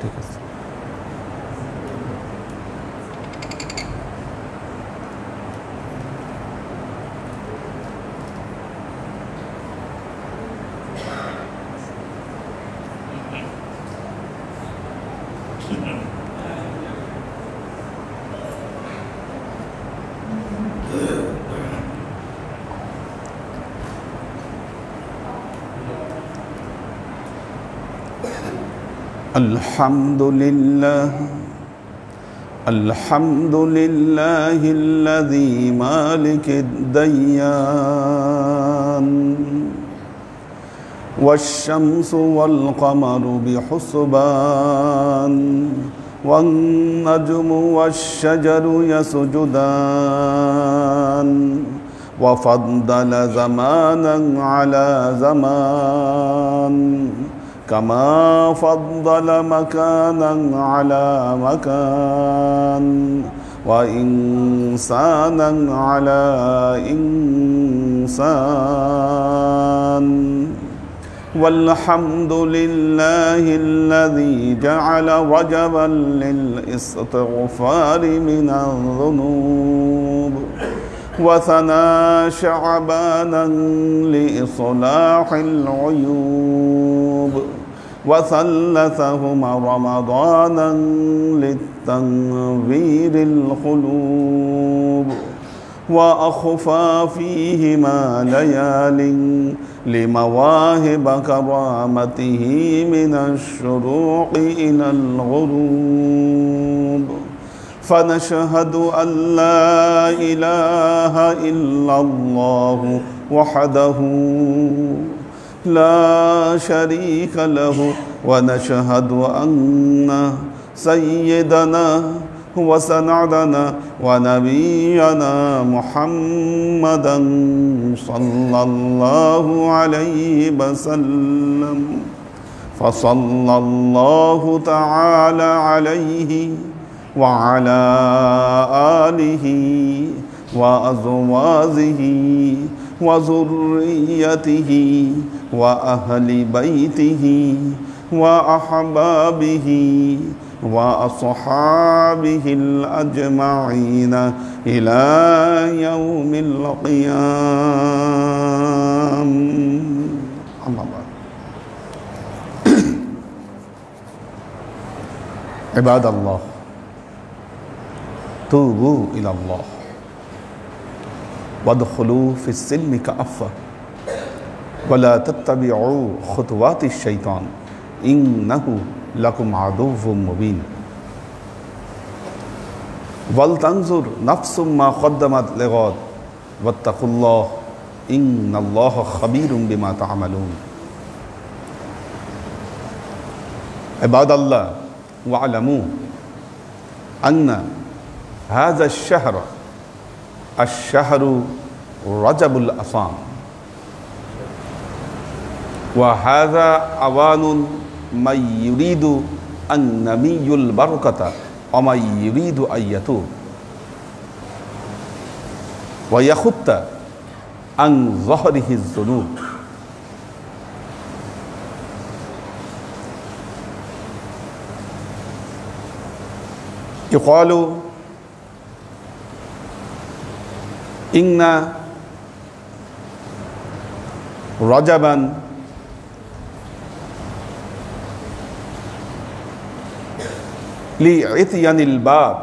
ঠিক আছে। الحمد لله الذي مالك الديان والشمس والقمر بحسبان والنجم والشجر يسجدان وفضل زمانا على زمان كما فضل مكانا على مكان وإنسانا على إنسان والحمد لله الذي جعل رجبا للاستغفار من الذنوب وثنى شعبانا لإصلاح العيوب وثلثهما رمضانا للتنوير القلوب وأخفى فيهما ليال لمواهب كرامته من الشروق إلى الغروب فنشهد أن لا إله إلا الله وحده لا شريك له ونشهد أن سيدنا وسندنا ونبينا محمدا صلى الله عليه وسلم فصلى الله تعالى عليه وعلى آله وأزواجه وذريته وأهل بيته وأحبابه وأصحابه الأجمعين إلى يوم القيامة. أما بعد عباد الله توبوا إلى الله وادخلوا في السلم كافة ولا تتبعوا خطوات الشيطان إنه لكم عدو مبين ولتنظر نفس ما قدمت لغد واتقوا الله إن الله خبير بما تعملون. عباد الله واعلموا أن هذا الشهر رجب الأصام وهذا أوان من يريد النمي البركة ومن يريد أن يتوب ويخط عن ظهره الذنوب. يقال إن رجبا لعتيان الباب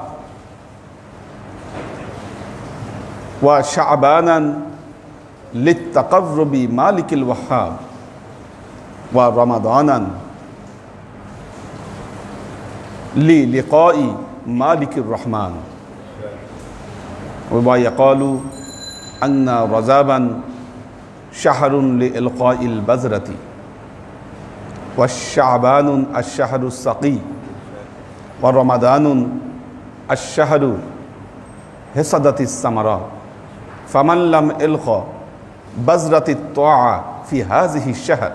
وشعبانا للتقرب مالك الوهاب ورمضانا للقاء مالك الرحمن. ويقال أن رجبا شهر لإلقاء البذرة والشعبان الشهر السقي ورمضان الشهر حصدت الثمرات فمن لم يلقى بذرة الطاعة في هذه الشهر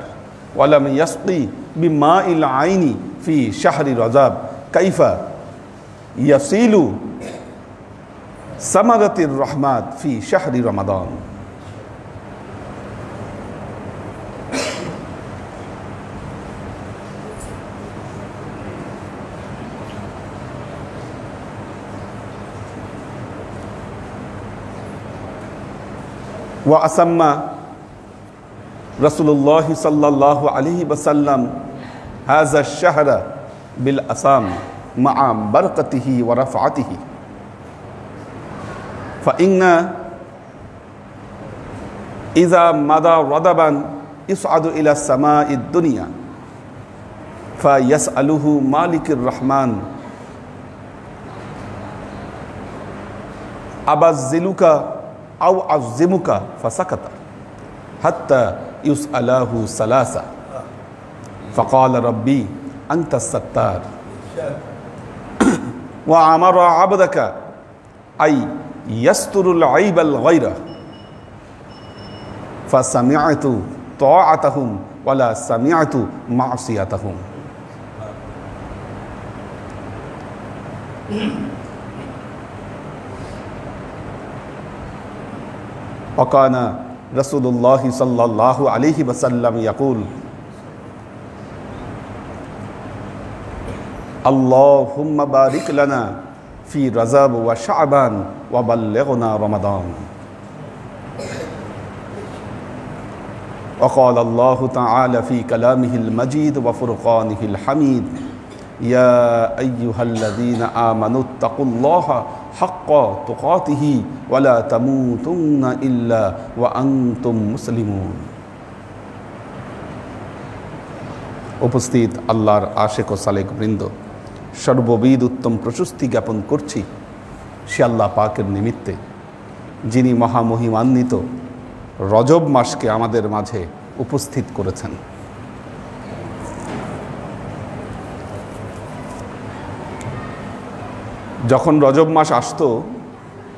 ولم يسقي بماء العين في شهر رجب كيف يصل ثمرة الرحمات في شهر رمضان؟ ওয়া আসাম্মা রাসূলুল্লাহ সাল্লাল্লাহু আলাইহি ওয়াসাল্লাম হাযা আশ-শাহরা বিল আসাম মা'a বারকাতিহি ওয়া রাফআতিহি ফাইন্না ইযা মাদা রাদাবান ইসআদু ইলা সামাঈদ দুনিয়া ফায়াসআলুহু মালিকুর রহমান আবাজ্জিলুকা আও আযিমুকা ফাসাকাতা হাত্তা ইউসআলাহু সালাসা ফাকালা রাব্বি আনতাস সাত্তার ওয়া আমারা আবদাকা আই ইয়াসতুরুল আইবাল গায়রা ফাসামিআতু তাআতাহুম ওয়ালা সামিআতু মা'সিয়াতাহুম। وكان رسول الله صلى الله عليه وسلم يقول اللهم بارك لنا في رجب وشعبان وبلغنا رمضان. وقال الله تعالى في كلامه المجيد وفرقانه الحميد يا أيها الذين آمنوا اتقوا الله حق تقاته ولا تموتن إلا وأنتم مسلمون. উপস্থিত আল্লাহর আশিক ও সালেক বৃন্দ, সর্ববিধ উত্তম প্রশস্তি জ্ঞাপন করছি সে আল্লাহ পাকের নিমিত্তে, যিনি মহামহিমান্বিত রজব মাসকে আমাদের মাঝে উপস্থিত করেছেন। যখন রজব মাস আসতো,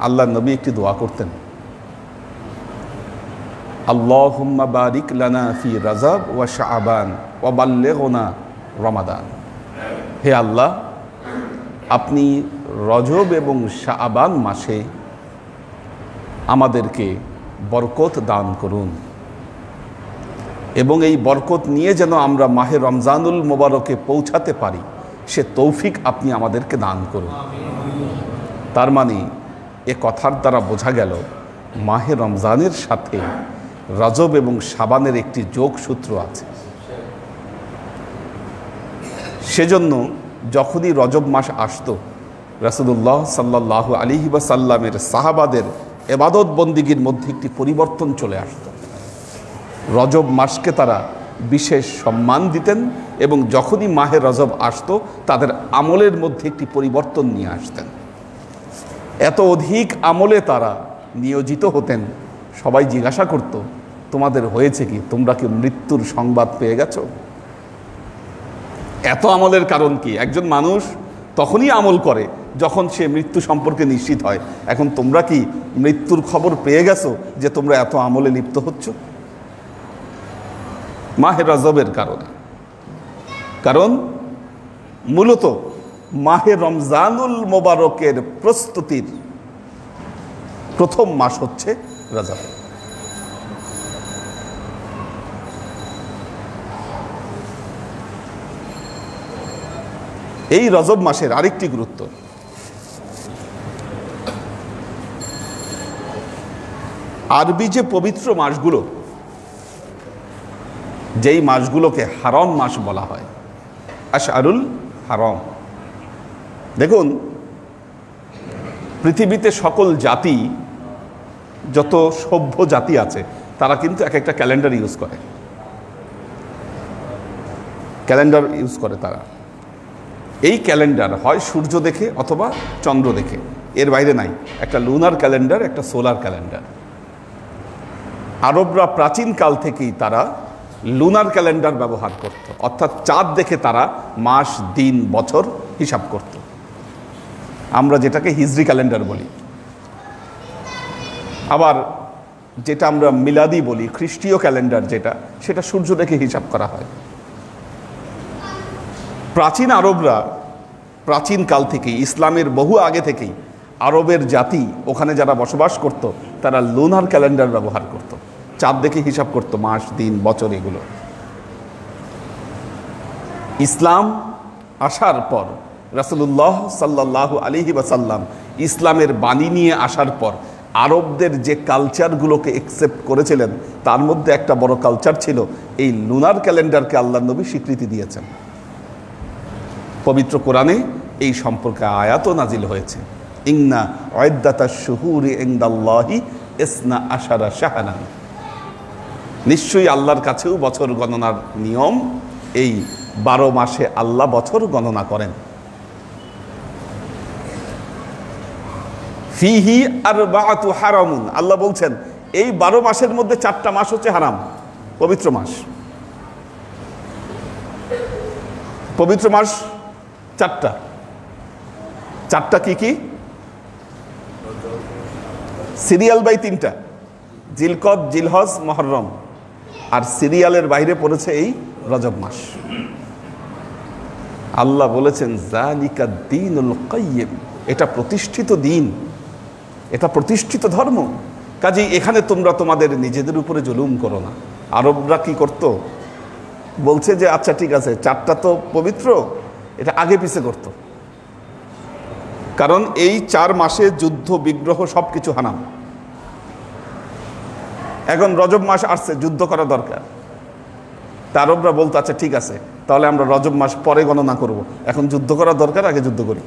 আল্লাহ নবী একটি দোয়া করতেন, আল্লাহুম্মা বারিক লানা ফি রজব ওয়া শাবান ওয়া বাল্লিগনা রমাদান। হে আল্লাহ, আপনি রজব এবং শাবান মাসে আমাদেরকে বরকত দান করুন এবং এই বরকত নিয়ে যেন আমরা মাহে রমজানুল মোবারকে পৌঁছাতে পারি, সে তৌফিক আপনি আমাদেরকে দান করুন। তার মানে এ কথার দ্বারা বোঝা গেল মাহে রমজানের সাথে রজব এবং শাবানের একটি যোগসূত্র আছে। সেজন্য যখনই রজব মাস আসত, রাসূলুল্লাহ সাল্লাল্লাহু আলাইহি ওয়াসাল্লামের সাহাবাদের ইবাদত বন্দিগির মধ্যে একটি পরিবর্তন চলে আসত। রজব মাসকে তারা বিশেষ সম্মান দিতেন এবং যখনই মাহে রজব আসতো তাদের আমলের মধ্যে একটি পরিবর্তন নিয়ে আসতেন। এত অধিক আমলে তারা নিয়োজিত হতেন, সবাই জিজ্ঞাসা করত, তোমাদের হয়েছে কি? তোমরা কি মৃত্যুর সংবাদ পেয়ে গেছো? এত আমলের কারণ কি? একজন মানুষ তখনই আমল করে যখন সে মৃত্যু সম্পর্কে নিশ্চিত হয়। এখন তোমরা কি মৃত্যুর খবর পেয়ে গেছো যে তোমরা এত আমলে লিপ্ত হচ্ছ? মাহে রজবের কারণে। কারণ মূলত মাহে রমজানুল মোবারকের প্রস্তুতির প্রথম মাস হচ্ছে রজব। এই রজব মাসের আরেকটি গুরুত্ব, আরবি যে পবিত্র মাসগুলো, যেই মাসগুলোকে হারাম মাস বলা হয়, আশআরুল হারাম। দেখুন, পৃথিবীতে সকল জাতি, যত সভ্য জাতি আছে, তারা কিন্তু এক একটা ক্যালেন্ডার ইউজ করে। ক্যালেন্ডার ইউজ করে তারা। এই ক্যালেন্ডার হয় সূর্য দেখে অথবা চন্দ্র দেখে, এর বাইরে নাই। একটা লুনার ক্যালেন্ডার, একটা সোলার ক্যালেন্ডার। আরবরা প্রাচীন কাল থেকেই তারা লুনার ক্যালেন্ডার ব্যবহার করত, অর্থাৎ চাঁদ দেখে তারা মাস, দিন, বছর হিসাব করত। আমরা যেটাকে হিজরি ক্যালেন্ডার বলি। আবার যেটা আমরা মিলাদি বলি, খ্রিস্টীয় ক্যালেন্ডার যেটা, সেটা সূর্য দেখে হিসাব করা হয়। প্রাচীন আরবরা প্রাচীন কাল থেকেই, ইসলামের বহু আগে থেকেই আরবের জাতি, ওখানে যারা বসবাস করত, তারা লুনার ক্যালেন্ডার ব্যবহার করত, চাঁদ দেখে হিসাব করত মাস, দিন, বছর এগুলো। ইসলাম আসার পর, রাসূলুল্লাহ সাল্লাল্লাহু আলাইহি ওয়াসাল্লাম ইসলামের বাণী নিয়ে আসার পর আরবদের যে কালচারগুলোকে একসেপ্ট করেছিলেন তার মধ্যে একটা বড় কালচার ছিল এই লুনার ক্যালেন্ডারকে আল্লাহ নবী স্বীকৃতি দিয়েছেন। পবিত্র কোরআনে এই সম্পর্কে আয়াতও নাজিল হয়েছে, ইন্না উইদ্দাতাশ শুহুরি ইনদাল্লাহি ইসনা আশারা শাহরান। নিশ্চয়ই আল্লাহর কাছেও বছর গণনার নিয়ম, এই 12 মাসে আল্লাহ বছর গণনা করেন। ফিহি আরবাআতু হারামুন, আল্লাহ বলছেন এই 12 মাসের মধ্যে 4টা মাস হচ্ছে হারাম, পবিত্র মাস। পবিত্র মাস 4টা কি কি? সিরিয়াল বাই 3টা, জিলকদ, জিলহজ, মুহররম। আর সিরিয়ালের বাইরে পড়েছে এই রজব মাস। আল্লাহ বলেছেন যালিকা দ্বীনুল কাইয়্যিম, এটা প্রতিষ্ঠিত দিন, এটা প্রতিষ্ঠিত ধর্ম। কাজেই এখানে তোমরা তোমাদের নিজেদের উপরে জুলুম করো না। আরবরা কি করত? বলছে যে আচ্ছা ঠিক আছে 4টা তো পবিত্র, এটা আগে পিছে করত, কারণ এই 4 মাসে যুদ্ধ বিগ্রহ সব কিছু হারাম। এখন রজব মাস আসছে, যুদ্ধ করা দরকার। তা আরবরা বলতো আচ্ছা ঠিক আছে, তাহলে আমরা রজব মাস পরে গণনা করব, এখন যুদ্ধ করা দরকার, আগে যুদ্ধ করি।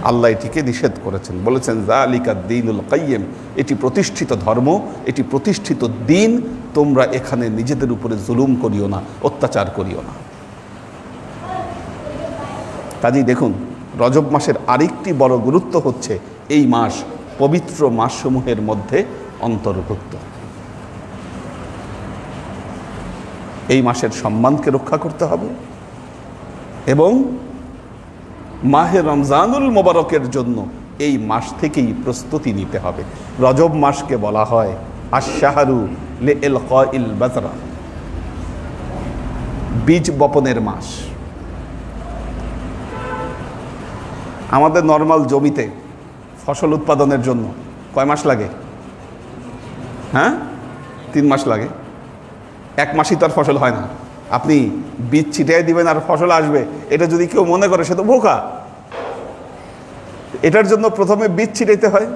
আল্লাহ এটিকে নিষেধ করেছেন, বলেছেন যালিকা দ্বীনুল কাইয়্যিম, এটি প্রতিষ্ঠিত ধর্ম, এটি প্রতিষ্ঠিত দিন, তোমরা এখানে নিজেদের উপরে জুলুম করিও না, অত্যাচার করিও না। কাজেই দেখুন রজব মাসের আরেকটি বড় গুরুত্ব হচ্ছে এই মাস পবিত্র মাসসমূহের মধ্যে অন্তর্ভুক্ত। এই মাসের সম্মানকে রক্ষা করতে হবে এবং মাহে রমজানুল মোবারকের জন্য এই মাস থেকেই প্রস্তুতি নিতে হবে। রজব মাসকে বলা হয় আশ-শাহরু লিইলকাইল বাযরা, বীজ বপনের মাস। আমাদের নর্মাল জমিতে ফসল উৎপাদনের জন্য কয় মাস লাগে? হ্যাঁ, 3 মাস লাগে। 1 মাসই তার ফসল হয় না। আপনি বীজ ছিটিয়ে দিবেন আর ফসল আসবে, এটা যদি কেউ মনে করে সে তো বোকা। এটার জন্য প্রথমে বীজ ছিটাইতে হয়,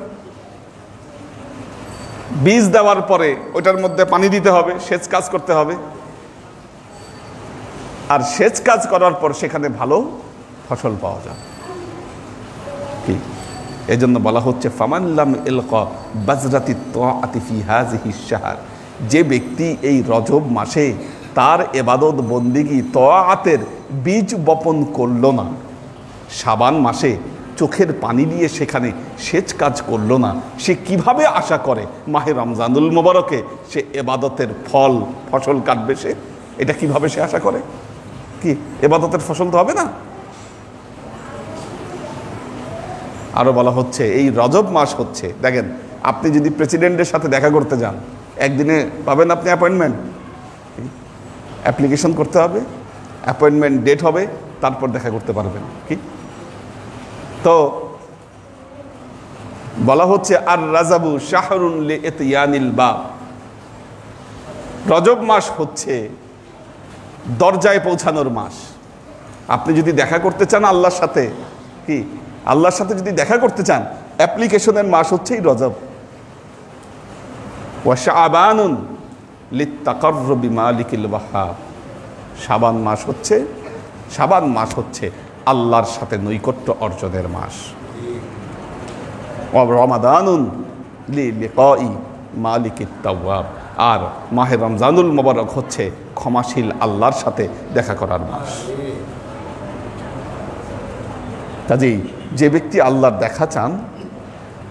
বীজ দেওয়ার পরে ওটার মধ্যে পানি দিতে হবে, সেচ কাজ করতে হবে, আর সেচ কাজ করার পর সেখানে ভালো ফসল পাওয়া যায়। কি এই জন্য বলা হচ্ছে ফামান লাম ইলকা বাজরাতি তাআতি ফি হাযিহিশ শাহর, যে ব্যক্তি এই রজব মাসে তার ইবাদত বন্দেগী তাআতের বীজ বপন করলো না, শাবান মাসে চোখের পানি দিয়ে সেখানে সেচ কাজ করলো না, সে কিভাবে আশা করে মাহে রমজানুল মোবারকে সে ইবাদতের ফসল কাটবে? সে এটা কিভাবে সে আশা করে? কি ইবাদতের ফসল তো হবে না। আরো বলা হচ্ছে এই রজব মাস হচ্ছে, দেখেন আপনি যদি প্রেসিডেন্টের সাথে দেখা করতে যান, একদিনে পাবেন আপনি অ্যাপয়েন্টমেন্ট, অ্যাপ্লিকেশন করতে হবে, অ্যাপয়েন্টমেন্ট ডেট হবে, তারপর দেখা করতে পারবেন। কি তো বলা হচ্ছে আর রাজাবু শাহরুন লিইতিয়ানিল বাব, রজব মাস হচ্ছে দরজায় পৌঁছানোর মাস। আপনি যদি দেখা করতে চান আল্লাহর সাথে, কি আল্লাহর সাথে যদি দেখা করতে চান, অ্যাপ্লিকেশনের মাস হচ্ছে এই রজব। ওয়া শাবানুন লিত্তাকাররুবি মালিকিল ওয়াহ্হাব, শাবান মাস হচ্ছে আল্লাহর সাথে নৈকট্য অর্জনের মাস। ওয়া রমাদানুন লিলিকাই মালিকিত তাওয়াব, আর মাহে রমজানুল মোবারক হচ্ছে ক্ষমাশীল আল্লাহর সাথে দেখা করার মাস। কাজেই যে ব্যক্তি আল্লাহর দেখা চান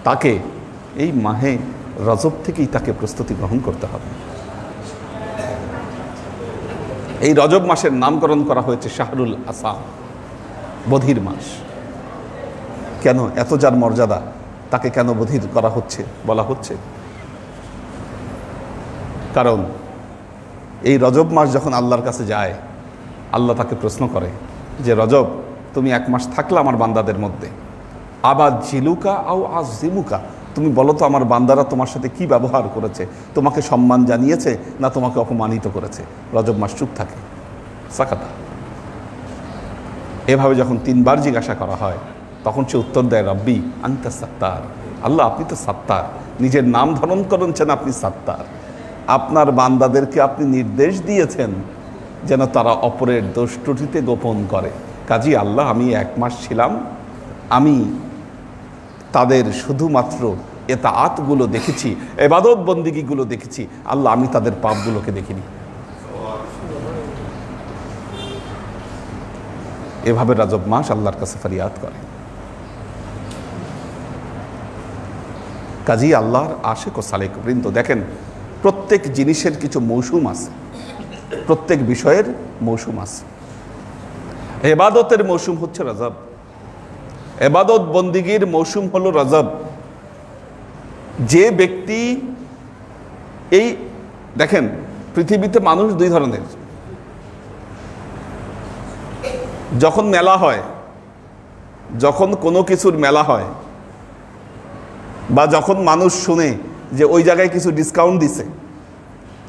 তাকে এই মাহে রজব থেকেই তাকে প্রস্তুতি গ্রহণ করতে হবে। এই রজব মাসের নামকরণ করা হয়েছে শাহরুল আসাম, বধির মাস। কেন এত যার মর্যাদা, তাকে কেন বধির করা হচ্ছে বলা হচ্ছে? কারণ এই রজব মাস যখন আল্লাহর কাছে যায়, আল্লাহ তাকে প্রশ্ন করে যে রজব, তুমি 1 মাস থাকলে আমার বান্দাদের মধ্যে, আবার জিলুকা আও আজিমুকা, তুমি বলো তো আমার বান্দারা তোমার সাথে কি ব্যবহার করেছে, তোমাকে সম্মান জানিয়েছে না তোমাকে অপমানিত করেছে? রজব মাস চুপ থাকে, সাকাতা। এভাবে যখন 3 বার জিজ্ঞাসা করা হয়, তখন সে উত্তর দেয়, রব্বি আনতা সাত্তার, আল্লাহ আপনি তো সাত্তার, নিজের নাম ধারণ করেছেন আপনি সাত্তার। আপনার বান্দাদেরকে আপনি নির্দেশ দিয়েছেন যেন তারা অপরের দোষ ত্রুটিতে গোপন করে। কাজী আল্লাহ আমি 1 মাস ছিলাম, আমি তাদের শুধুমাত্র এতাআতগুলো দেখেছি, ইবাদত বন্দিগিগুলো দেখেছি, আল্লাহ আমি তাদের পাপগুলোকে দেখিনি। এভাবে রজব মাস আল্লাহর কাছে ফরিয়াদ করে। কাজী আল্লাহর আশিক ও সালেক বৃন্দ, দেখেন প্রত্যেক জিনিসের কিছু মৌসুম আছে, প্রত্যেক বিষয়ের মৌসুম আছে। ইবাদতের মৌসুম হচ্ছে রজব, ইবাদত বন্দিগির মৌসুম হলো রজব। যে ব্যক্তি এই দেখেন পৃথিবীতে মানুষ 2 ধরনের। যখন মেলা হয়, যখন কোনো কিছুর মেলা হয়, বা যখন মানুষ শুনে যে ওই জায়গায় কিছু ডিসকাউন্ট দিছে,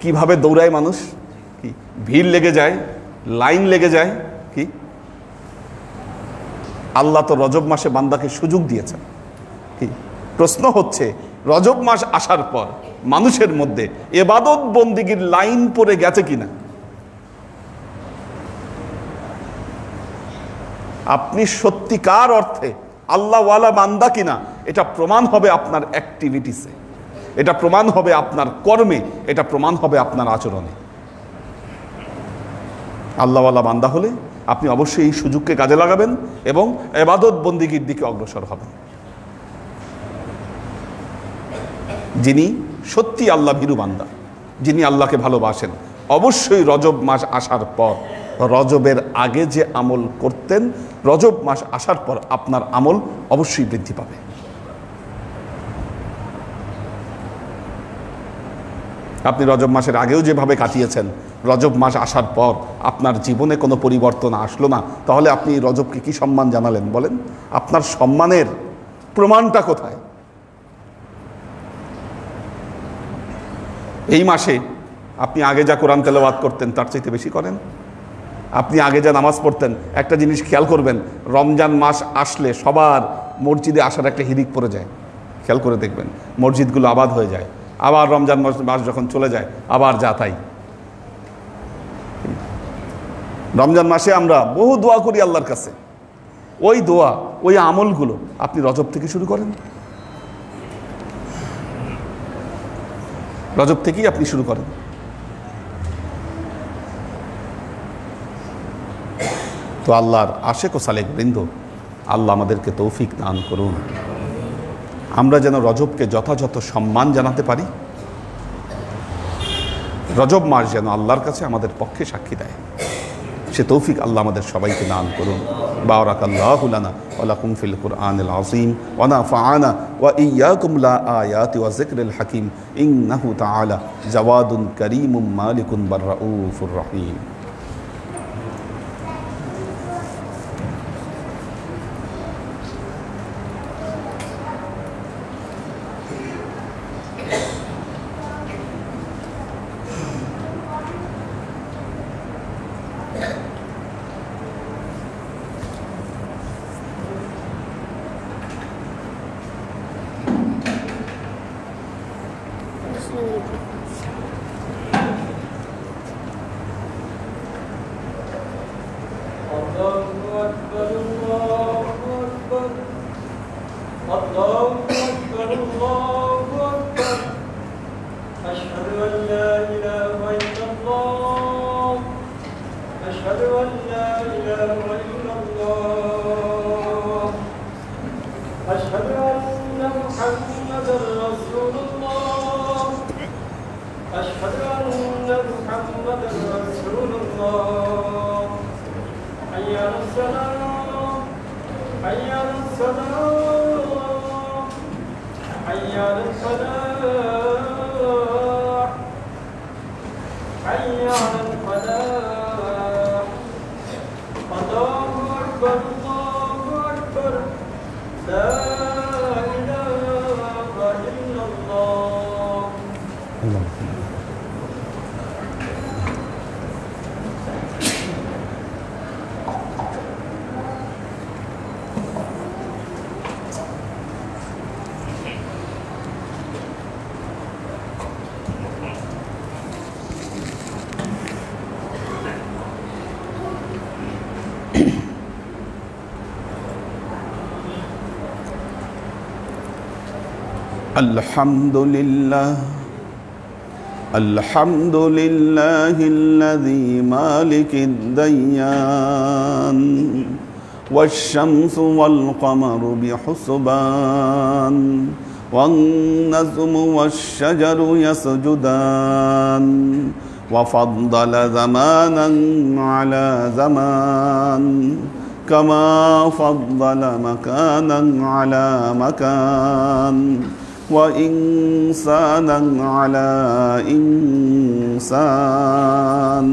কিভাবে দৌড়ায় মানুষ, কি ভিড় লেগে যায়, লাইন লেগে যায়। কি আল্লাহ তো রজব মাসে বান্দাকে সুযোগ দিয়েছেন। কি প্রশ্ন হচ্ছে, রজব মাস আসার পর মানুষের মধ্যে ইবাদত বন্দিগির লাইন পড়ে গেছে কিনা? আপনি সত্যিকার অর্থে আল্লাহওয়ালা বান্দা কিনা এটা প্রমাণ হবে আপনার অ্যাক্টিভিটিসে, এটা প্রমাণ হবে আপনার কর্মে, এটা প্রমাণ হবে আপনার আচরণে। আল্লাহওয়ালা বান্দা হলে আপনি অবশ্যই এই সুযোগকে কাজে লাগাবেন এবং ইবাদত বন্দিগির দিকে অগ্রসর হবেন। যিনি সত্যি আল্লাহ ভীরু বান্দা, যিনি আল্লাহকে ভালোবাসেন, অবশ্যই রজব মাস আসার পর, রজবের আগে যে আমল করতেন, রজব মাস আসার পর আপনার আমল অবশ্যই বৃদ্ধি পাবে। আপনি রজব মাসের আগেও যেভাবে কাটিয়েছেন, রজব মাস আসার পর আপনার জীবনে কোনো পরিবর্তন আসলো না, তাহলে আপনি রজবকে কি সম্মান জানালেন বলেন? আপনার সম্মানের প্রমাণটা কোথায়? এই মাসে আপনি আগে যা কোরআন তেলাওয়াত করতেন তার চাইতে বেশি করেন। আপনি আগে যা নামাজ পড়তেন, একটা জিনিস খেয়াল করবেন, রমজান মাস আসলে সবার মসজিদে আসার একটা হিড়িক পড়ে যায়। খেয়াল করে দেখবেন, মসজিদগুলো আবাদ হয়ে যায়। আবার রমজান মাস যখন চলে যায়, আবার যা তাই। রমজান মাসে আমরা বহু দোয়া করি আল্লাহর কাছে, ওই দোয়া, ওই আমলগুলো আপনি রজব থেকে শুরু করেন। রজব থেকেই আপনি শুরু করেন। তো আল্লাহর আশেক ও সালেক বৃন্দ, আল্লাহ আমাদেরকে তৌফিক দান করুন, আমরা যেন রজবকে যথাযথ সম্মান জানাতে পারি। রজব মাস যেন আল্লাহর কাছে আমাদের পক্ষে সাক্ষী দেয়, সে তৌফিক আল্লাহ আমাদের সবাইকে দান করুন। বারাকাল্লাহু লানা ওয়া লাকুম ফিল কুরআনিল আযীম ওয়া নাফা'আনা ওয়া ইয়্যাকুম লা আয়াতি ওয়া যিকরিল হাকীম ইন্নাহু তাআলা জাওয়াদুন কারীমুম মালিকুন বাররাউফুর রহিম। الحمد لله الحمد لله الذي مالك الديان والشمس والقمر بحسبان والنجم والشجر يسجدان وفضل زمانا على زمان كما فضل مكانا على مكان وإنسانا على إنسان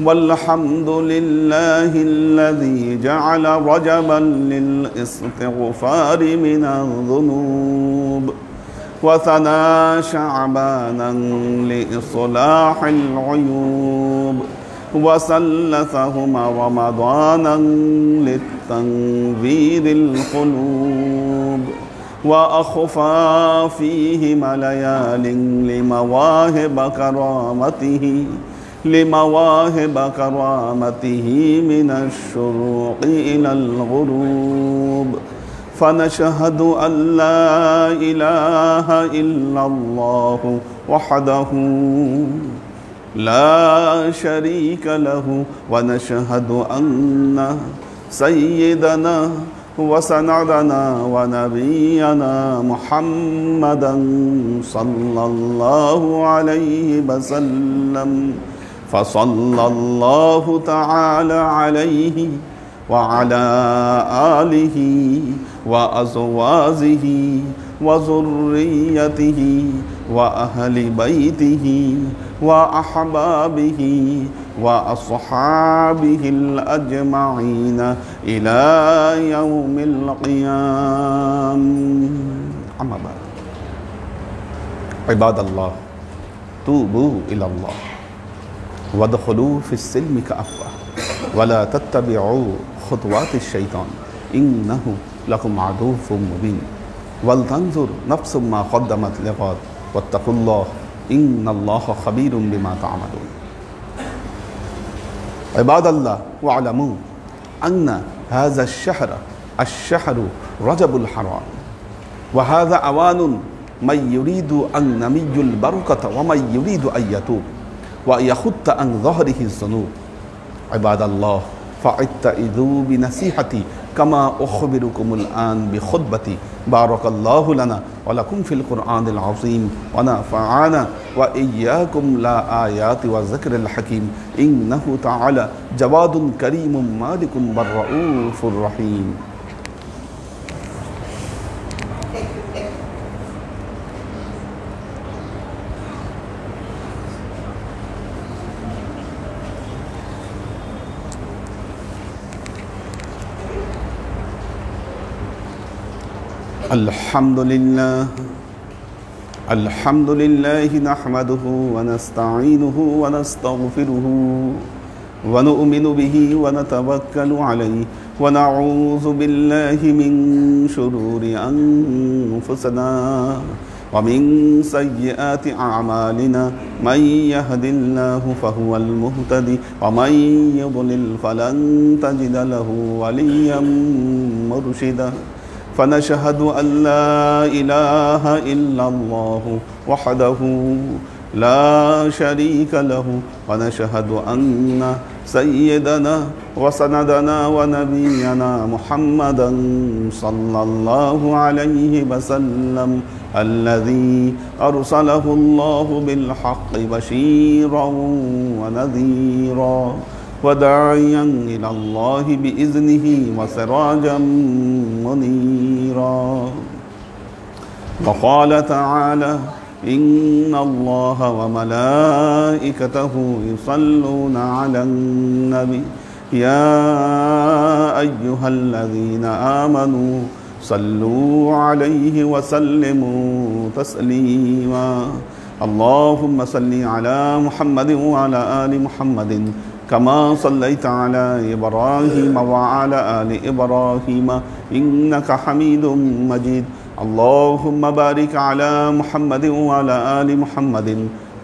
والحمد لله الذي جعل رجبا للاستغفار من الذنوب وثنى شعبانا لإصلاح العيوب وثلثهما رمضانا للتنذير القلوب وأخفى فيهما ليال لمواهب كرامته من الشروق إلى الغروب فنشهد أن لا إله إلا الله وحده لا شريك له ونشهد أن سيدنا وسندنا ونبينا محمدا صلى الله عليه وسلم فصلى الله تعالى عليه وعلى آله وأزواجه وذريته وأهل بيته وأحبابه وأصحابه الأجمعين إلى يوم القيامة. أما بعد عباد الله توبوا إلى الله وادخلوا في السلم كافة ولا تتبعوا خطوات الشيطان إنه لكم عدو مبين ولتنظر نفس ما قدمت لغد واتقوا الله إن الله خبير بما تعملون. عباد الله واعلموا أن هذا الشهر رجب الحرام وهذا أوان من يريد أن نمي البركة ومن يريد أن يتوب ويخط عن ظهره الذنوب. عباد الله فاتعظوا بنصيحتي كما أخبركم الآن بخطبتي. بارك الله لنا ولكم في القرآن العظيم ونفعنا وإياكم لا آيات والذكر الحكيم إنه تعالى جواد كريم مالك بالرؤوف الرحيم. الحمد لله نحمده ونستعينه ونستغفره ونؤمن به ونتوكل عليه ونعوذ بالله من شرور أنفسنا ومن سيئات أعمالنا من يهد الله فهو المهتدي ومن يضلل فلن تجد له وليا مرشدا. فنشهد أن لا إله إلا الله وحده لا شريك له ونشهد أن سيدنا وسندنا ونبينا محمدا صلى الله عليه وسلم الذي أرسله الله بالحق بشيرا ونذيرا وداعيا إلى الله بإذنه وسراجا منيرا. وقال تعالى إن الله وملائكته يصلون على النبي يا أيها الذين آمنوا صلوا عليه وسلموا تسليما. اللهم صل على محمد وعلى آل محمد كما صليت على إبراهيم وعلى آل إبراهيم إنك حميد مجيد. اللهم بارك على محمد وعلى آل محمد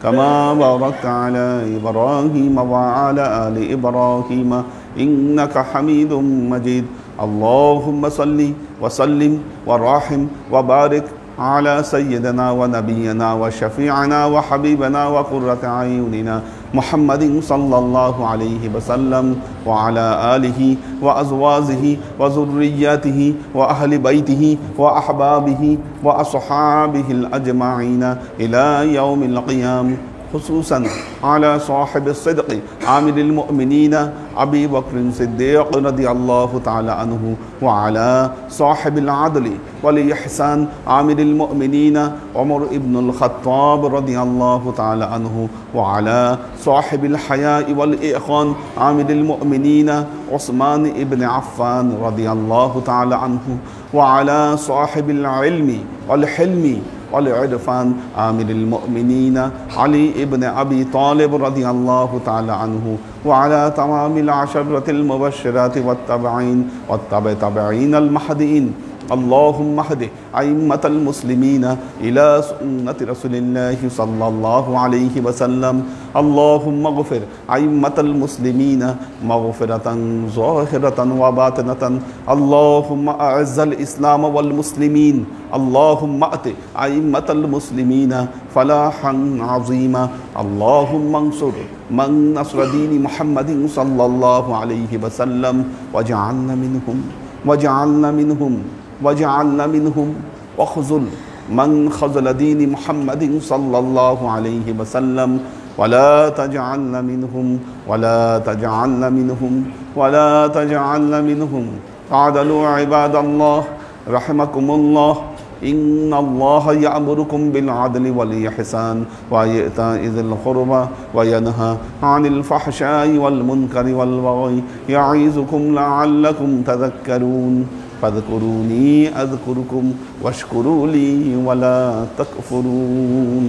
كما باركت على إبراهيم وعلى آل إبراهيم إنك حميد مجيد. اللهم صل وسلم ورحم وبارك على سيدنا ونبينا وشفيعنا وحبيبنا وقرة أعيننا محمد صلى الله عليه وسلم وعلى آله وأزواجه وذرياته وأهل بيته وأحبابه وأصحابه الأجمعين إلى يوم القيامة، خصوصا على صاحب الصدق عامل المؤمنين أبي بكر الصديق رضي الله تعالى عنه، وعلى صاحب العدل والإحسان عامل المؤمنين عمر بن الخطاب رضي الله تعالى عنه، وعلى صاحب الحياء والإحسان عامل المؤمنين عثمان بن عفان رضي الله تعالى عنه، وعلى صاحب العلم والحلم والعرفان عامل المؤمنين علي بن أبي طالب رضي الله تعالى عنه، وعلى تمام العشرة المبشرات والتابعين المهديين. اللهم اهد أئمة المسلمين إلى سنة رسول الله صلى الله عليه وسلم. اللهم اغفر أئمة المسلمين مغفرة ظاهرة وباطنة. اللهم أعز الإسلام والمسلمين. اللهم أت أئمة المسلمين فلاحا عظيما. اللهم انصر من نصر دين محمد صلى الله عليه وسلم واجعلنا منهم واخذل من خذل دين محمد صلى الله عليه وسلم ولا تجعلنا منهم. اعدلوا عباد الله رحمكم الله. إن الله يأمركم بالعدل والإحسان وإيتاء ذي القربى وينهى عن الفحشاء والمنكر والبغي يعظكم لعلكم تذكرون. فاذكروني أذكركم واشكروا لي ولا تكفرون.